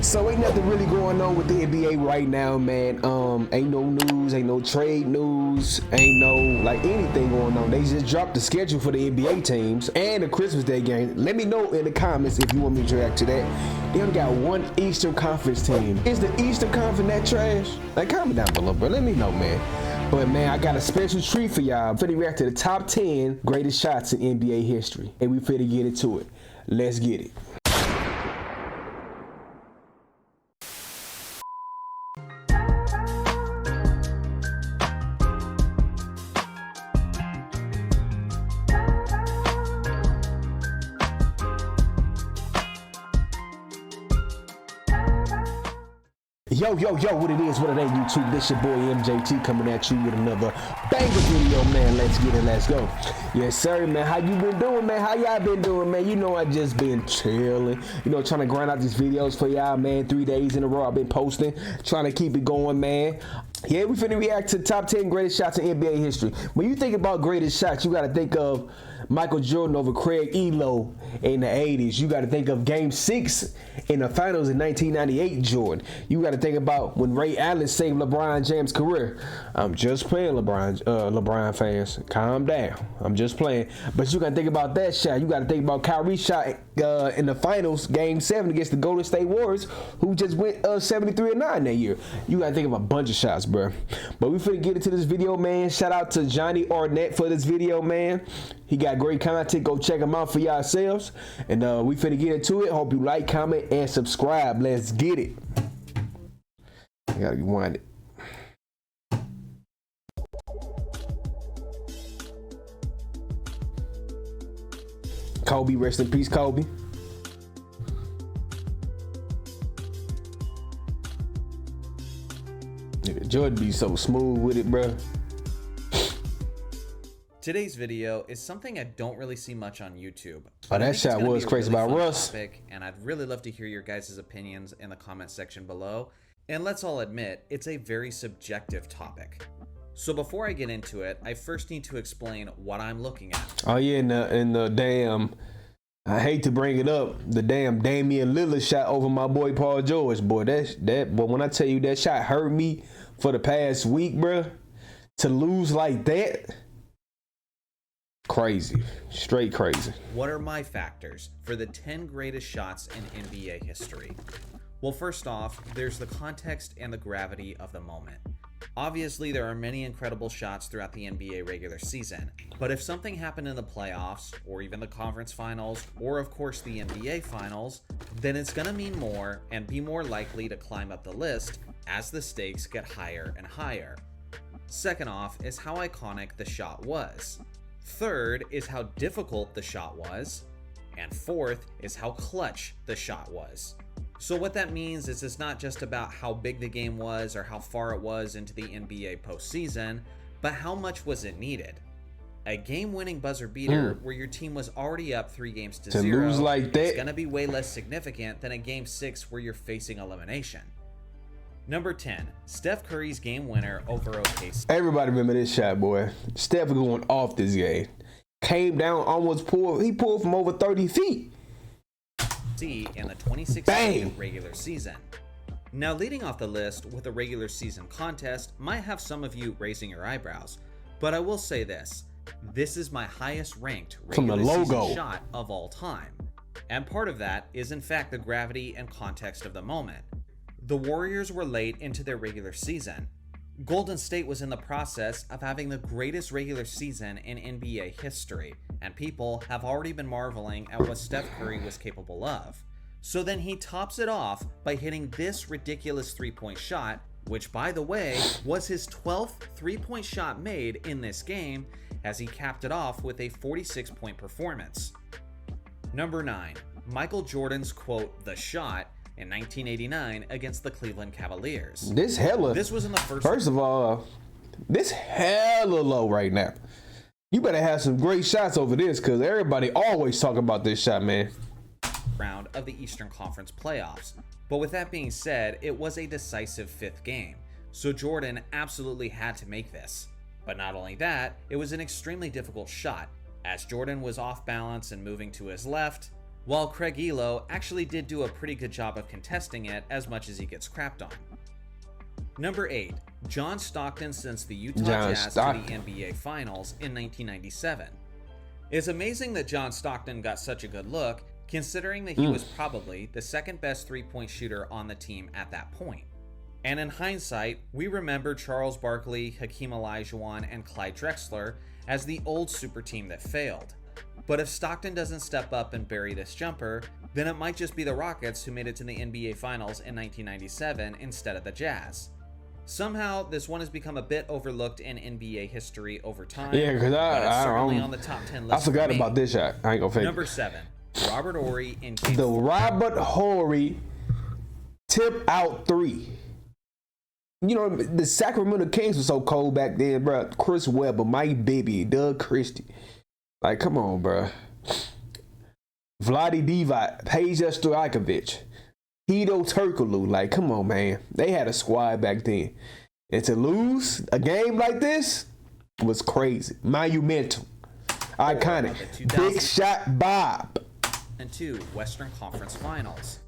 So ain't nothing really going on with the NBA right now, man. Ain't no news, ain't no trade news, ain't no like anything going on. They just dropped the schedule for the NBA teams and the Christmas Day game. Let me know in the comments if you want me to react to that. They only got one Eastern Conference team. Is the Eastern Conference that trash? Like, comment down below, bro. Let me know, man. But man, I got a special treat for y'all. I'm finna react to the top 10 greatest shots in NBA history, and we finna get into it. Let's get it. Yo, what it is, what it ain't, YouTube. This your boy MJT coming at you with another banger video, man. Let's get it, let's go. Yes, sir, man. How you been doing, man? How y'all been doing, man? You know, I just been chilling, you know, trying to grind out these videos for y'all, man. 3 days in a row I've been posting, trying to keep it going, man. Yeah, we finna react to the top 10 greatest shots in NBA history. When you think about greatest shots, you gotta think of Michael Jordan over Craig Ehlo in the 80s. You got to think of Game 6 in the finals in 1998, Jordan. You got to think about when Ray Allen saved LeBron James' career. I'm just playing, LeBron fans. Calm down. I'm just playing. But you got to think about that shot. You got to think about Kyrie's shot in the finals, Game 7 against the Golden State Warriors, who just went 73-9 that year. You got to think of a bunch of shots, bro. But we finna get into this video, man. Shout out to Johnny Arnett for this video, man. He got great content. Go check him out for yourselves. And we finna get into it. Hope you like, comment, and subscribe. Let's get it. I gotta rewind it. Kobe, rest in peace, Kobe. Jordan be so smooth with it, bro. Today's video is something I don't really see much on YouTube. Oh, that shot was crazy about Russ. And I'd really love to hear your guys' opinions in the comment section below. And let's all admit, it's a very subjective topic. So before I get into it, I first need to explain what I'm looking at. Oh yeah, in the damn, I hate to bring it up, the damn Damian Lillard shot over my boy Paul George, boy. But when I tell you that shot hurt me for the past week, bruh, to lose like that. Crazy, straight crazy. What are my factors for the 10 greatest shots in NBA history? Well, first off, there's the context and the gravity of the moment. Obviously, there are many incredible shots throughout the NBA regular season, but if something happened in the playoffs, or even the conference finals, or of course the NBA finals, then it's gonna mean more and be more likely to climb up the list as the stakes get higher and higher. Second off is how iconic the shot was. Third is how difficult the shot was, and fourth is how clutch the shot was. So what that means is it's not just about how big the game was or how far it was into the NBA postseason, but how much was it needed. A game-winning buzzer beater where your team was already up 3-0 to lose like that is gonna be way less significant than a Game 6 where you're facing elimination. Number 10, Steph Curry's game winner over OKC. Everybody remember this shot, boy. Steph going off this game. Came down, almost pulled. He pulled from over 30 feet. In the 2016 regular season. Now, leading off the list with a regular season contest might have some of you raising your eyebrows, but I will say this. This is my highest ranked regular season shot of all time. And part of that is in fact the gravity and context of the moment. The Warriors were late into their regular season. Golden State was in the process of having the greatest regular season in NBA history, and people have already been marveling at what Steph Curry was capable of. So then he tops it off by hitting this ridiculous three-point shot, which by the way, was his 12th three-point shot made in this game, as he capped it off with a 46-point performance. Number 9, Michael Jordan's quote, "the shot," in 1989 against the Cleveland Cavaliers. This was in the first of all, this hella low right now. You better have some great shots over this, because everybody always talk about this shot, man. Round of the Eastern Conference playoffs. But with that being said, it was a decisive 5th game, so Jordan absolutely had to make this. But not only that, it was an extremely difficult shot, as Jordan was off balance and moving to his left, while Craig Elo actually did do a pretty good job of contesting it as much as he gets crapped on. Number 8. John Stockton sends the Utah Jazz to the NBA Finals in 1997. It's amazing that John Stockton got such a good look, considering that he was probably the second best three-point shooter on the team at that point. And in hindsight, we remember Charles Barkley, Hakeem Olajuwon, and Clyde Drexler as the old super team that failed. But if Stockton doesn't step up and bury this jumper, then it might just be the Rockets who made it to the NBA Finals in 1997 instead of the Jazz. Somehow, this one has become a bit overlooked in NBA history over time. Yeah, because I certainly on the top 10 list. I forgot about this shot. I ain't gonna fake Number 7, Robert Horry in Game the 4. Robert Horry tip out 3. You know, the Sacramento Kings were so cold back then, bro. Chris Webber, Mike Bibby, Doug Christie. Like, come on, bro. Vlade Divac, Peja Stojakovic, Hedo Turkoglu. Like, come on, man. They had a squad back then. And to lose a game like this was crazy. Monumental. Iconic. Big Shot Bob. And 2 Western Conference Finals.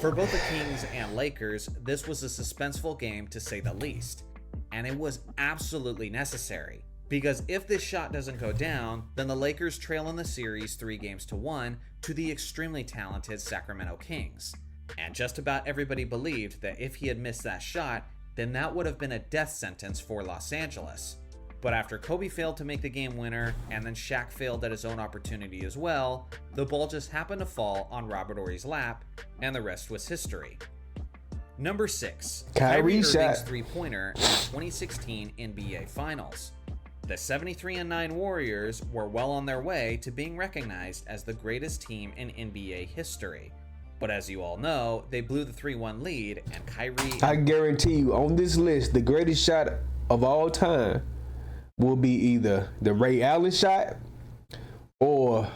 For both the Kings and Lakers, this was a suspenseful game to say the least. And it was absolutely necessary. Because if this shot doesn't go down, then the Lakers trail in the series 3-1 to the extremely talented Sacramento Kings. And just about everybody believed that if he had missed that shot, then that would have been a death sentence for Los Angeles. But after Kobe failed to make the game winner, and then Shaq failed at his own opportunity as well, the ball just happened to fall on Robert Horry's lap, and the rest was history. Number 6, Kyrie Irving's shot. three-pointer in the 2016 NBA Finals. The 73-9 Warriors were well on their way to being recognized as the greatest team in NBA history. But as you all know, they blew the 3-1 lead, and Kyrie... I guarantee you, on this list, the greatest shot of all time will be either the Ray Allen shot or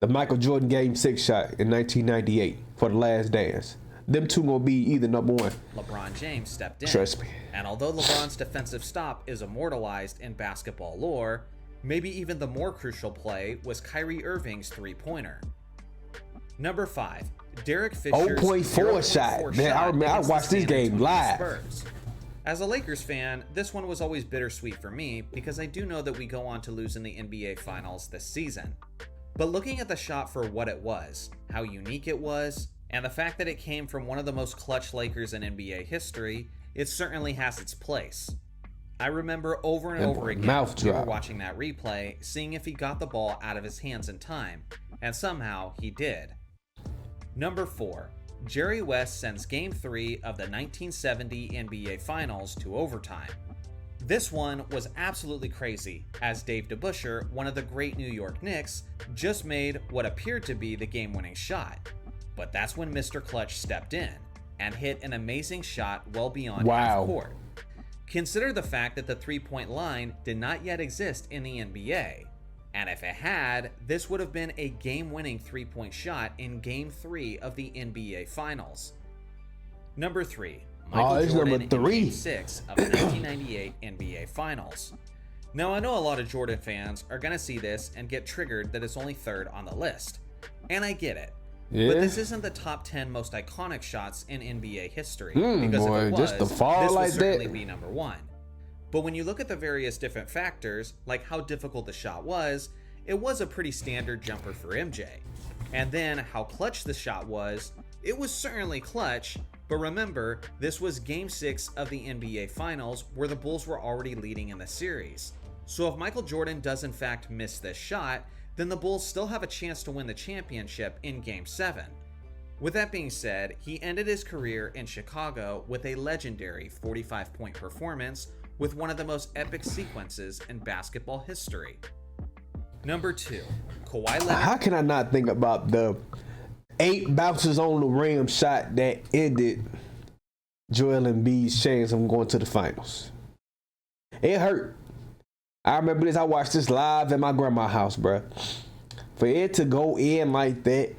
the Michael Jordan Game 6 shot in 1998 for The Last Dance. Them two gonna be either number one. LeBron James stepped in. Trust me. And although LeBron's defensive stop is immortalized in basketball lore, maybe even the more crucial play was Kyrie Irving's three-pointer. Number 5, Derek Fisher's 0.4 shot. Man, I watched this game live. Spurs. As a Lakers fan, this one was always bittersweet for me because I do know that we go on to lose in the NBA Finals this season. But looking at the shot for what it was, how unique it was, and the fact that it came from one of the most clutch Lakers in NBA history, it certainly has its place. I remember over and over again, we were watching that replay, seeing if he got the ball out of his hands in time, and somehow he did. Number 4, Jerry West sends Game 3 of the 1970 NBA Finals to overtime. This one was absolutely crazy, as Dave DeBusschere, one of the great New York Knicks, just made what appeared to be the game-winning shot. But that's when Mr. Clutch stepped in and hit an amazing shot well beyond half court. Consider the fact that the three-point line did not yet exist in the NBA. And if it had, this would have been a game-winning three-point shot in Game 3 of the NBA Finals. Number 3, Michael Jordan in Game 6 of the 1998 NBA Finals. Now, I know a lot of Jordan fans are going to see this and get triggered that it's only third on the list. And I get it. Yeah. But this isn't the top 10 most iconic shots in NBA history. Because boy, if it was, just the fall this would like certainly that. be number 1. But when you look at the various different factors, like how difficult the shot was, it was a pretty standard jumper for MJ. And then how clutch the shot was, it was certainly clutch, but remember, this was Game 6 of the NBA Finals where the Bulls were already leading in the series. So if Michael Jordan does in fact miss this shot, then the Bulls still have a chance to win the championship in Game 7. With that being said, he ended his career in Chicago with a legendary 45-point performance with one of the most epic sequences in basketball history. Number 2, Kawhi Leonard. How can I not think about the 8 bounces on the rim shot that ended Joel Embiid's chance of going to the finals? It hurt. I remember this. I watched this live at my grandma's house, bro. For it to go in like that,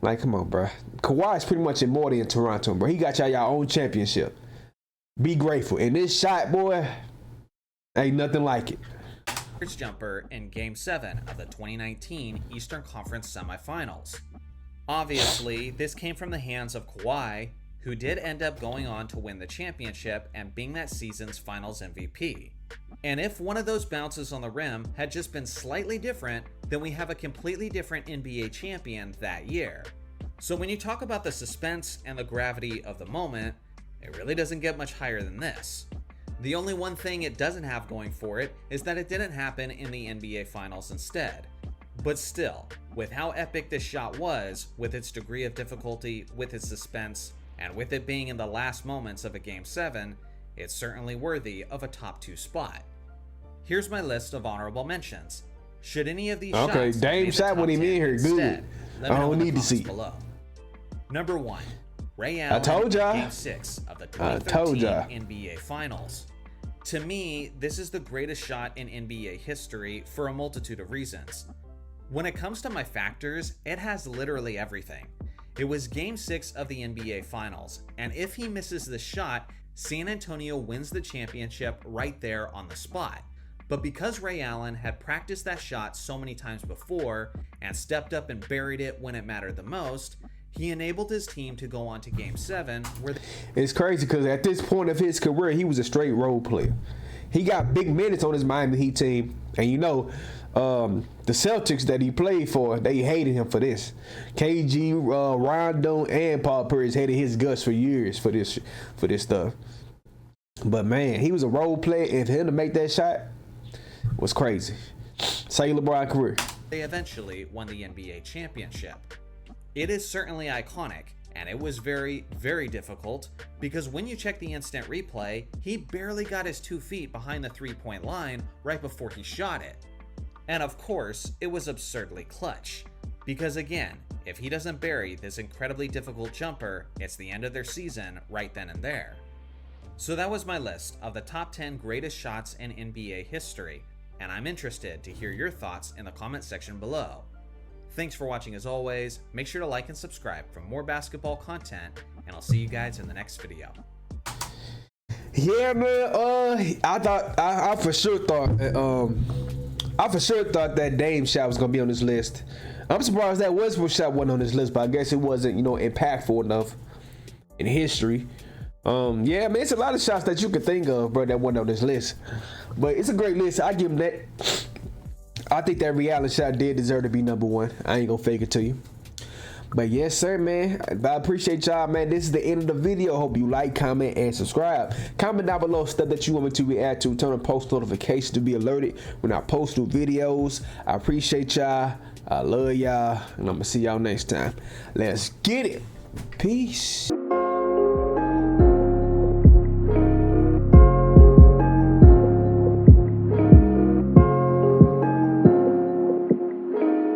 like, come on, bro. Kawhi's pretty much immortal in Toronto, bro. He got y'all own championship. Be grateful. And this shot, boy, ain't nothing like it. jumper in Game 7 of the 2019 Eastern Conference Semifinals. Obviously, this came from the hands of Kawhi, who did end up going on to win the championship and being that season's Finals MVP. And if one of those bounces on the rim had just been slightly different, then we have a completely different NBA champion that year. So when you talk about the suspense and the gravity of the moment, it really doesn't get much higher than this. The only one thing it doesn't have going for it is that it didn't happen in the NBA Finals instead. But still, with how epic this shot was, with its degree of difficulty, with its suspense, and with it being in the last moments of a Game 7, it's certainly worthy of a top 2 spot. Here's my list of honorable mentions. Should any of these shots Dame shot with him in here, good. Let me know in the comments below. Number 1, Ray Allen, I told y'all. Game 6 of the 2013 NBA Finals. To me, this is the greatest shot in NBA history for a multitude of reasons. When it comes to my factors, it has literally everything. It was Game 6 of the NBA Finals, and if he misses this shot, San Antonio wins the championship right there on the spot. But because Ray Allen had practiced that shot so many times before and stepped up and buried it when it mattered the most, he enabled his team to go on to Game 7 where it's crazy because at this point of his career, he was a straight role player. He got big minutes on his Miami Heat team, and you know, the Celtics that he played for, they hated him for this. KG, Rondo, and Paul Pierce hated his guts for years for this stuff. But man, he was a role player, and for him to make that shot was crazy. Say LeBron career. they eventually won the NBA championship. It is certainly iconic, and it was very, very difficult because when you check the instant replay, he barely got his 2 feet behind the three-point line right before he shot it. And of course, it was absurdly clutch. Because again, if he doesn't bury this incredibly difficult jumper, it's the end of their season right then and there. So that was my list of the top 10 greatest shots in NBA history, and I'm interested to hear your thoughts in the comment section below. Thanks for watching as always, make sure to like and subscribe for more basketball content, and I'll see you guys in the next video. Yeah, man. I for sure thought that Dame shot was gonna be on this list. I'm surprised that Westbrook shot wasn't on this list, but I guess it wasn't, impactful enough in history. Yeah, man, it's a lot of shots that you could think of, bro, that wasn't on this list. But it's a great list. I give him that. I think that Ray Allen shot did deserve to be #1. I ain't gonna fake it to you. But yes, sir, man. I appreciate y'all, man. This is the end of the video. Hope you like, comment, and subscribe. Comment down below stuff that you want me to react to. Turn on post notifications to be alerted when I post new videos. I appreciate y'all. I love y'all. And I'm going to see y'all next time. Let's get it. Peace.